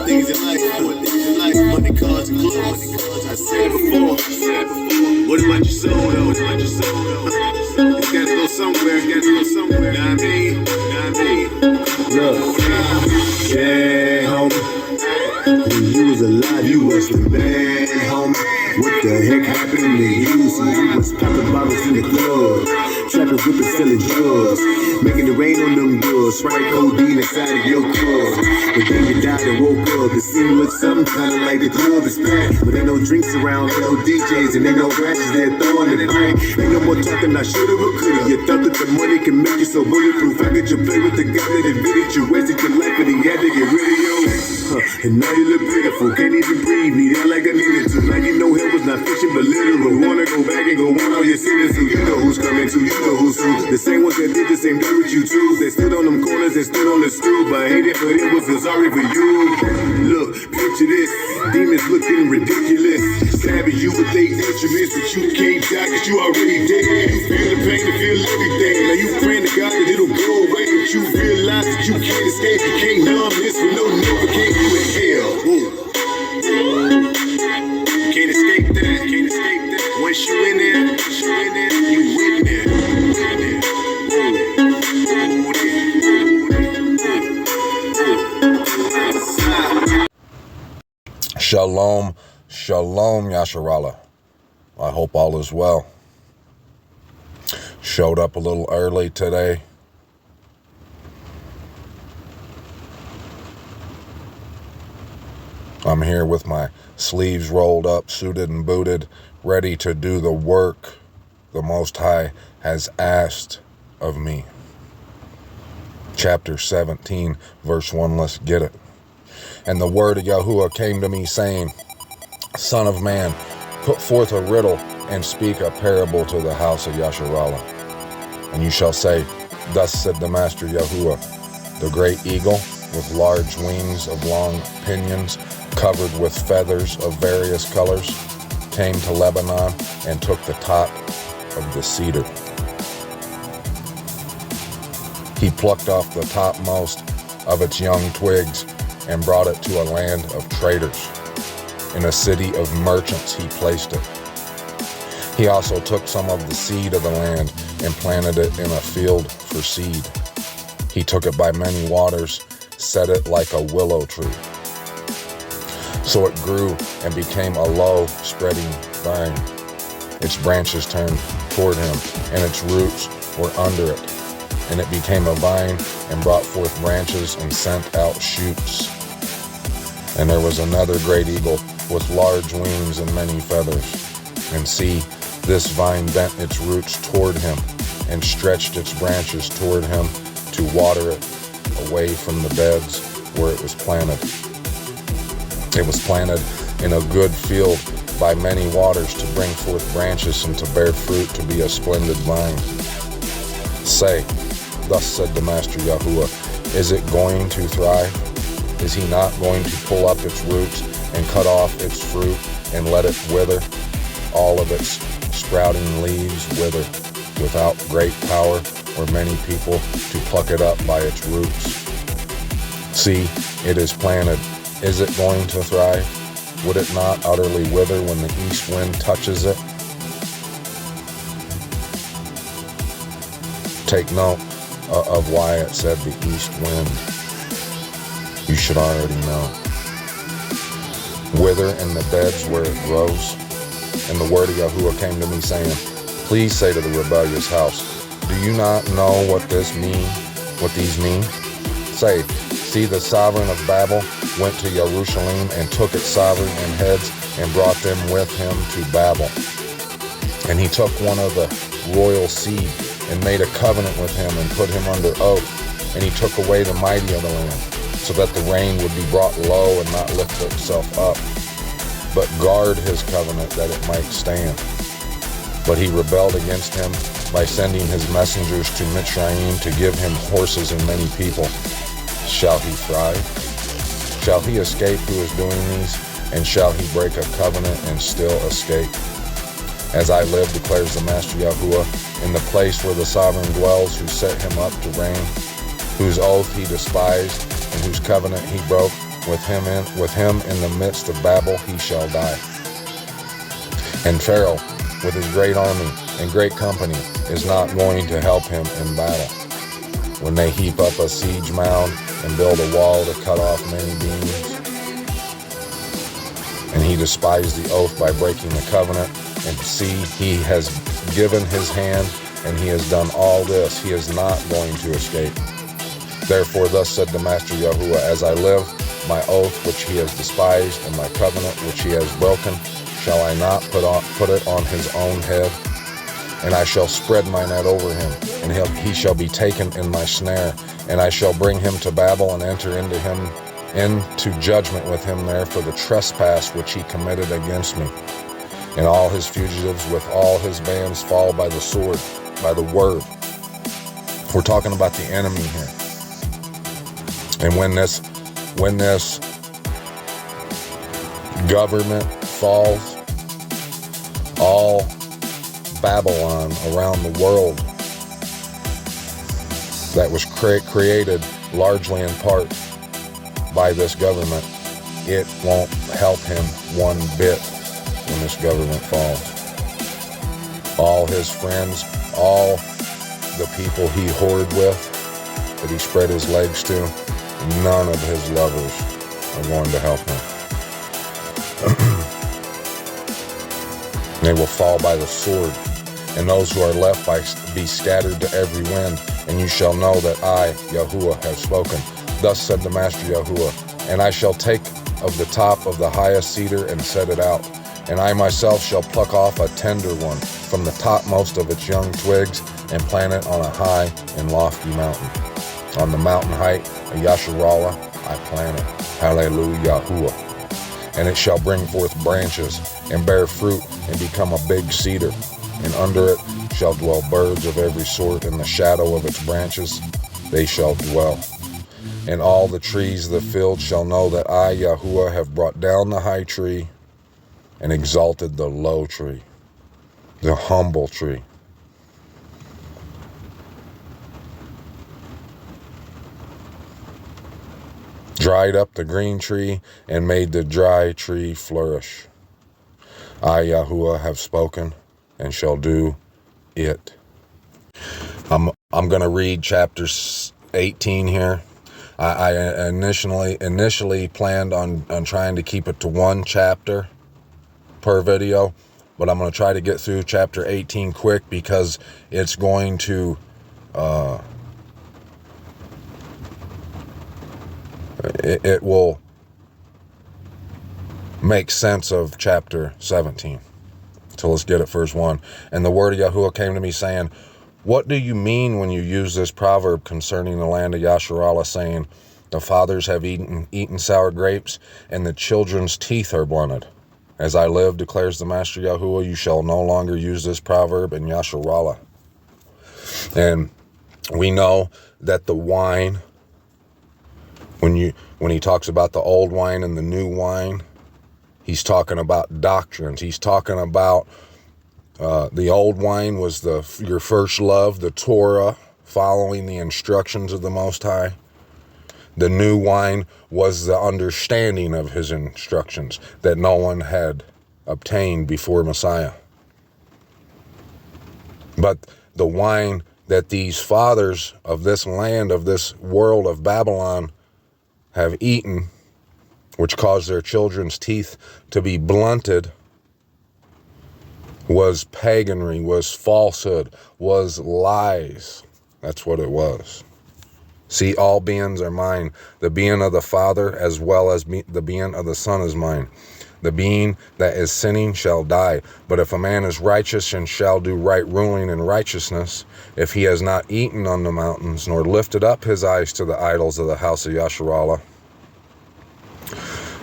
Things in life, money, cars, and clothes. I said it before. What about your soul, though? It's gotta go somewhere. Know what I mean? Look, yeah, homie. When you was alive, you was the man, homie. What the heck happened to you? So you was popping bottles in the club, trapping, whipping, selling drugs, making it rain on them girls, sprite codeine inside of your club. But then you died and woke up. The scene looks something kinda like the club is packed, but ain't no drinks around, ain't no DJs, and ain't no rashes they're throwing the pack. Ain't no more talking I shoulda or coulda. You thought that the money can make you so bulletproof. How could you play with the guy that admitted you wasted your life and he had to get rid of you? And now you look pitiful, can't even breathe, need air like I needed to. Now you know hell was not fiction but literal. Wanna go back and go on all your sins, so you know who's coming to, you know who's who. The same ones that did the same day with you too. They stood on them corners, they stood on the stool, but I hate it, but it was a sorry for you. Look, picture this, demons looking ridiculous, stabbing you with their instruments, but you can't die cause you already dead. You feel the pain, you feel everything. Now you praying to God that it'll go away, but you realize that you can't escape. You can't numb this with no Novocaine. You in hell. You can't escape that. Once you in there, you in there. Shalom, shalom, Yasharallah. I hope all is well. Showed up a little early today. I'm here with my sleeves rolled up, suited and booted, ready to do the work the Most High has asked of me. Chapter 17, verse 1, let's get it. And the word of Yahuwah came to me, saying, Son of man, put forth a riddle and speak a parable to the house of Yasharallah. And you shall say, Thus said the Master Yahuwah, the great eagle with large wings of long pinions, covered with feathers of various colors, came to Lebanon and took the top of the cedar. He plucked off the topmost of its young twigs and brought it to a land of traders. In a city of merchants he placed it. He also took some of the seed of the land and planted it in a field for seed. He took it by many waters, set it like a willow tree. So it grew and became a low, spreading vine. Its branches turned toward him, and its roots were under it. And it became a vine and brought forth branches and sent out shoots. And there was another great eagle with large wings and many feathers. And see, this vine bent its roots toward him and stretched its branches toward him to water it away from the beds where it was planted. It was planted in a good field by many waters to bring forth branches and to bear fruit, to be a splendid vine. Say, Thus said the Master Yahuwah, is it going to thrive? Is he not going to pull up its roots and cut off its fruit and let it wither? All of its sprouting leaves wither, without great power or many people to pluck it up by its roots. See, it is planted. Is it going to thrive? Would it not utterly wither when the east wind touches it? Take note of why it said the east wind. You should already know. Wither in the beds where it grows. And the word of Yahuwah came to me, saying, Please say to the rebellious house, Do you not know what these mean? Say, See, the sovereign of Babel went to Jerusalem and took its sovereign and heads and brought them with him to Babel. And he took one of the royal seed and made a covenant with him and put him under oath. And he took away the mighty of the land, so that the rain would be brought low and not lift itself up, but guard his covenant that it might stand. But he rebelled against him by sending his messengers to Mitzrayim to give him horses and many people. Shall he thrive? Shall he escape who is doing these? And shall he break a covenant and still escape? As I live, declares the Master Yahuwah, in the place where the sovereign dwells, who set him up to reign, whose oath he despised, and whose covenant he broke, with him in the midst of Babel he shall die. And Pharaoh, with his great army and great company, is not going to help him in battle. When they heap up a siege mound and build a wall to cut off many beams, and he despised the oath by breaking the covenant, and see, he has given his hand, and he has done all this, he is not going to escape. Therefore, thus said the Master Yahuwah, as I live, my oath which he has despised, and my covenant which he has broken, shall I not put it on his own head? And I shall spread my net over him, and he shall be taken in my snare, and I shall bring him to Babel, and enter into judgment with him there for the trespass which he committed against me. And all his fugitives with all his bands fall by the sword, by the word. We're talking about the enemy here. And when this government falls, all Babylon around the world that was created largely in part by this government, it won't help him one bit when this government falls. All his friends, all the people he whored with, that he spread his legs to, none of his lovers are going to help him. They will fall by the sword, and those who are left be scattered to every wind, and you shall know that I, Yahuwah, have spoken. Thus said the Master Yahuwah, and I shall take of the top of the highest cedar and set it out, and I myself shall pluck off a tender one from the topmost of its young twigs, and plant it on a high and lofty mountain. On the mountain height of Yasharallah I plant it. Hallelujah, Yahuwah. And it shall bring forth branches, and bear fruit, and become a big cedar. And under it shall dwell birds of every sort, in the shadow of its branches they shall dwell. And all the trees of the field shall know that I, Yahuwah, have brought down the high tree, and exalted the low tree, the humble tree. Dried up the green tree, and made the dry tree flourish. I, Yahuwah, have spoken, and shall do it. I'm going to read chapter 18 here. I initially planned on trying to keep it to one chapter per video, but I'm going to try to get through chapter 18 quick, because it's going to it will make sense of chapter 17. So let's get it, verse 1. And the word of Yahuwah came to me, saying, what do you mean when you use this proverb concerning the land of Yasharallah, saying, the fathers have eaten sour grapes, and the children's teeth are blunted? As I live, declares the Master Yahuwah, you shall no longer use this proverb in Yasharallah. And we know that the wine, when he talks about the old wine and the new wine, he's talking about doctrines. He's talking about the old wine was your first love, the Torah, following the instructions of the Most High. The new wine was the understanding of his instructions that no one had obtained before Messiah. But the wine that these fathers of this land, of this world of Babylon, have eaten, which caused their children's teeth to be blunted, was paganry, was falsehood, was lies. That's what it was. See, all beings are mine. The being of the Father as well as the being of the Son is mine. The being that is sinning shall die. But if a man is righteous and shall do right ruling in righteousness, if he has not eaten on the mountains, nor lifted up his eyes to the idols of the house of Yasharallah,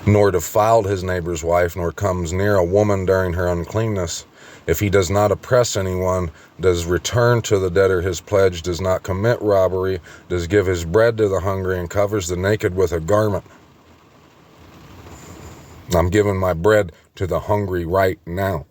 nor defiled his neighbor's wife, nor comes near a woman during her uncleanness, if he does not oppress anyone, does return to the debtor his pledge, does not commit robbery, does give his bread to the hungry, and covers the naked with a garment, I'm giving my bread to the hungry right now.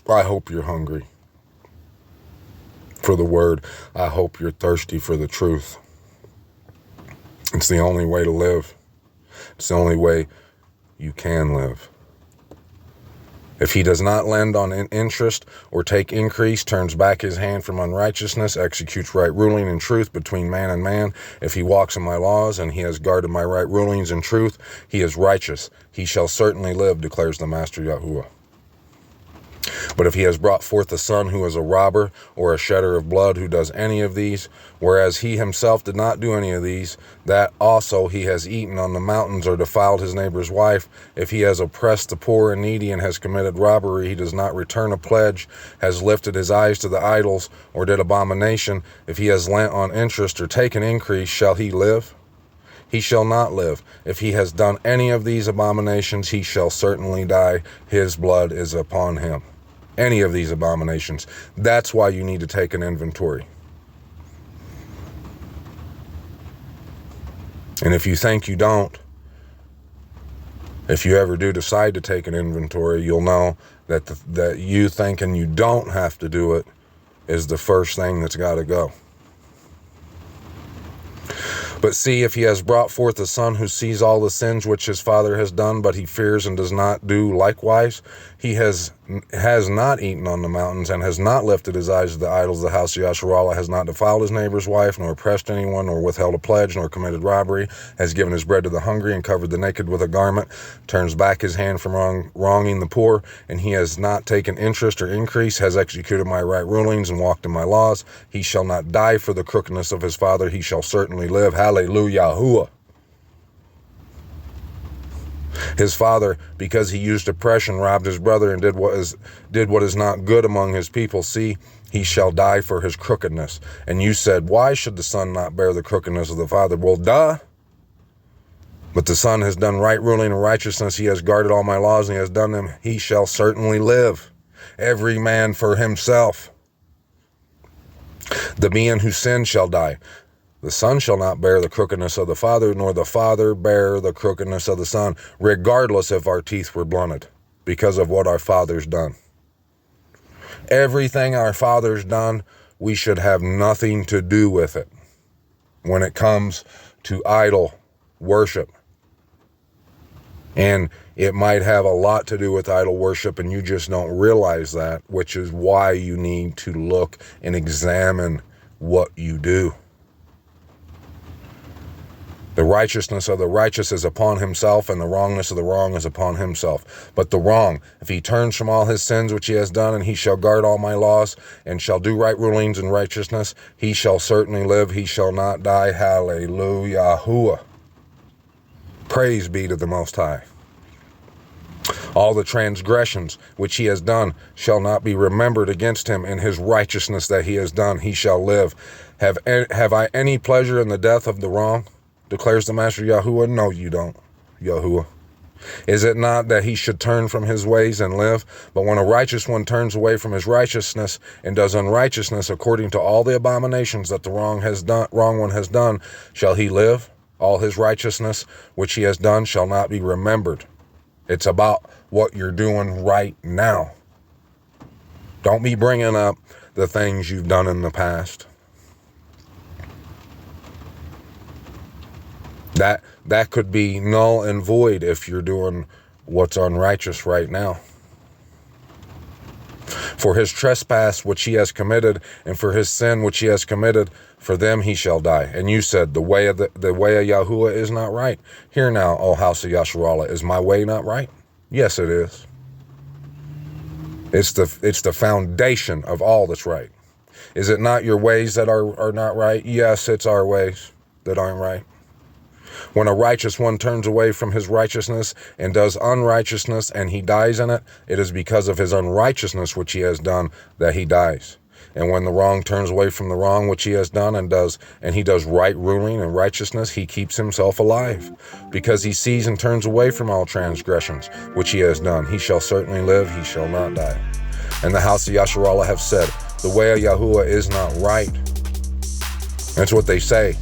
I hope you're hungry for the word. I hope you're thirsty for the truth. It's the only way to live. It's the only way you can live. If he does not lend on interest or take increase, turns back his hand from unrighteousness, executes right ruling and truth between man and man, if he walks in my laws and he has guarded my right rulings and truth, he is righteous. He shall certainly live, declares the Master Yahuwah. But if he has brought forth a son who is a robber or a shedder of blood who does any of these, whereas he himself did not do any of these, that also he has eaten on the mountains or defiled his neighbor's wife, if he has oppressed the poor and needy and has committed robbery, he does not return a pledge, has lifted his eyes to the idols, or did abomination, if he has lent on interest or taken increase, shall he live? He shall not live. If he has done any of these abominations, he shall certainly die. His blood is upon him. Any of these abominations. That's why you need to take an inventory. And if you think you don't, if you ever do decide to take an inventory, you'll know that that you thinking you don't have to do it is the first thing that's got to go. But see, if he has brought forth a son who sees all the sins which his father has done, but he fears and does not do likewise, he has not eaten on the mountains and has not lifted his eyes to the idols of the house of Yasharallah, has not defiled his neighbor's wife, nor oppressed anyone, nor withheld a pledge, nor committed robbery, has given his bread to the hungry and covered the naked with a garment, turns back his hand from wronging the poor, and he has not taken interest or increase, has executed my right rulings and walked in my laws, he shall not die for the crookedness of his father, he shall certainly live. Hallelujah. His father, because he used oppression, robbed his brother and did what is not good among his people. See, he shall die for his crookedness. And you said, why should the son not bear the crookedness of the father? Well, duh. But the son has done right ruling and righteousness. He has guarded all my laws and he has done them. He shall certainly live. Every man for himself. The man who sins shall die. The son shall not bear the crookedness of the father, nor the father bear the crookedness of the son, regardless if our teeth were blunted, because of what our father's done. Everything our father's done, we should have nothing to do with it when it comes to idol worship. And it might have a lot to do with idol worship, and you just don't realize that, which is why you need to look and examine what you do. The righteousness of the righteous is upon himself, and the wrongness of the wrong is upon himself. But the wrong, if he turns from all his sins which he has done, and he shall guard all my laws, and shall do right rulings and righteousness, he shall certainly live, he shall not die. Hallelujah. Praise be to the Most High. All the transgressions which he has done shall not be remembered against him. In his righteousness that he has done, he shall live. Have I any pleasure in the death of the wrong? Declares the Master Yahuwah. No, you don't, Yahuwah. Is it not that he should turn from his ways and live? But when a righteous one turns away from his righteousness and does unrighteousness according to all the abominations that the wrong one has done, shall he live? All his righteousness which he has done shall not be remembered. It's about what you're doing right now. Don't be bringing up the things you've done in the past. That could be null and void if you're doing what's unrighteous right now. For his trespass which he has committed, and for his sin which he has committed, for them he shall die. And you said, the way of Yahuwah is not right. Hear now, O house of Yasharallah, is my way not right? Yes, it is. It's the foundation of all that's right. Is it not your ways that are not right? Yes, it's our ways that aren't right. When a righteous one turns away from his righteousness and does unrighteousness and he dies in it, it is because of his unrighteousness which he has done that he dies. And when the wrong turns away from the wrong which he has done and he does right ruling and righteousness, he keeps himself alive. Because he sees and turns away from all transgressions which he has done, he shall certainly live, he shall not die. And the house of Yasharallah have said, the way of Yahuwah is not right. That's what they say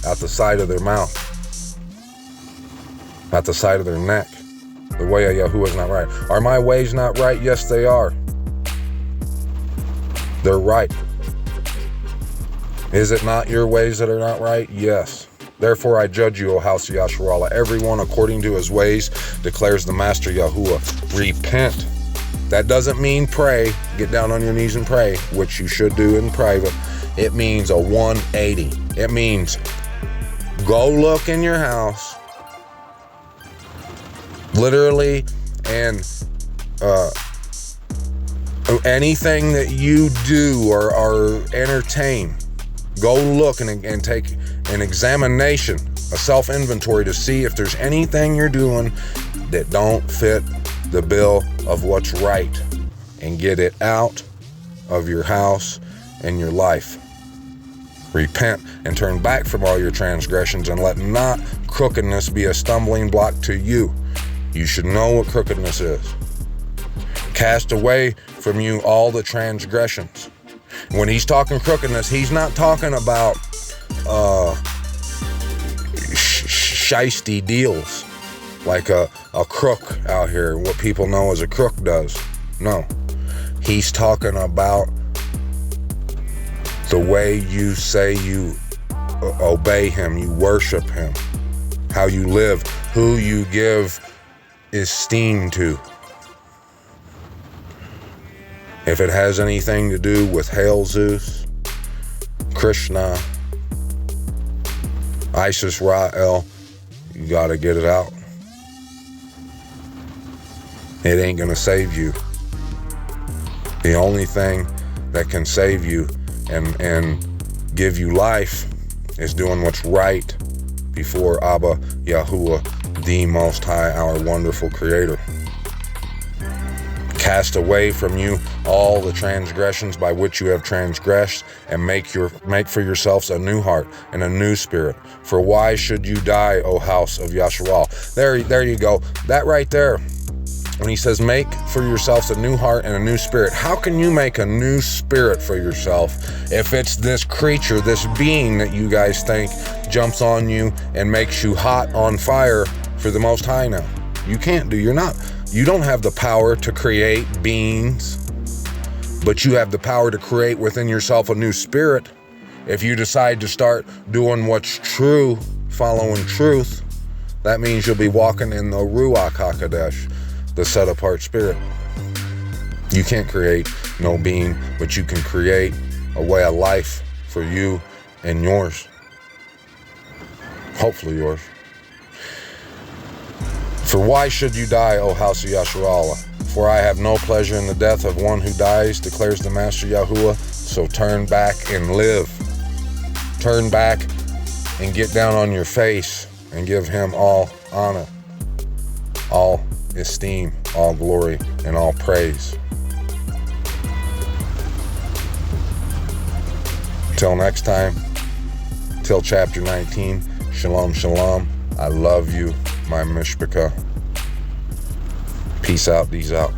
out the side of their mouth, at the side of their neck. The The way of Yahuwah is not right. Are my ways not right? Yes, they are. They're right. Is it not your ways that are not right? Yes. Therefore I judge you, O house of Yasharallah, everyone according to his ways, declares the Master Yahuwah. Repent. That doesn't mean pray, get down on your knees and pray, which you should do in private. It means a 180. It means go look in your house, literally, and anything that you do or entertain, go look and take an examination, a self-inventory to see if there's anything you're doing that don't fit the bill of what's right, and get it out of your house and your life. Repent and turn back from all your transgressions, and let not crookedness be a stumbling block to you. You should know what crookedness is. Cast away from you all the transgressions. When he's talking crookedness, he's not talking about shisty deals like a crook out here, what people know as a crook does. No, he's talking about the way you say you obey him, you worship him, how you live, who you give esteem to. If it has anything to do with Hail Zeus, Krishna, Isis, Ra-El, you gotta get it out. It ain't gonna save you. The only thing that can save you and give you life is doing what's right before Abba Yahuwah, the Most High, our wonderful Creator. Cast away from you all the transgressions by which you have transgressed, and make for yourselves a new heart and a new spirit. For why should you die, O house of Yasharal? There you go. That right there. When he says make for yourselves a new heart and a new spirit, how can you make a new spirit for yourself if it's this creature, this being that you guys think jumps on you and makes you hot on fire for the Most High now? You can't do. You don't have the power to create beings, but you have the power to create within yourself a new spirit. If you decide to start doing what's true, following truth, that means you'll be walking in the Ruach HaKodesh, the set-apart spirit. You can't create no being, but you can create a way of life for you and yours. Hopefully yours. For why should you die, O house of Yasharallah? For I have no pleasure in the death of one who dies, declares the Master Yahuwah. So turn back and live. Turn back and get down on your face and give him all honor, all esteem, all glory, and all praise. Till next time, till chapter 19, shalom, shalom. I love you, my mishpachah. Peace out, these out.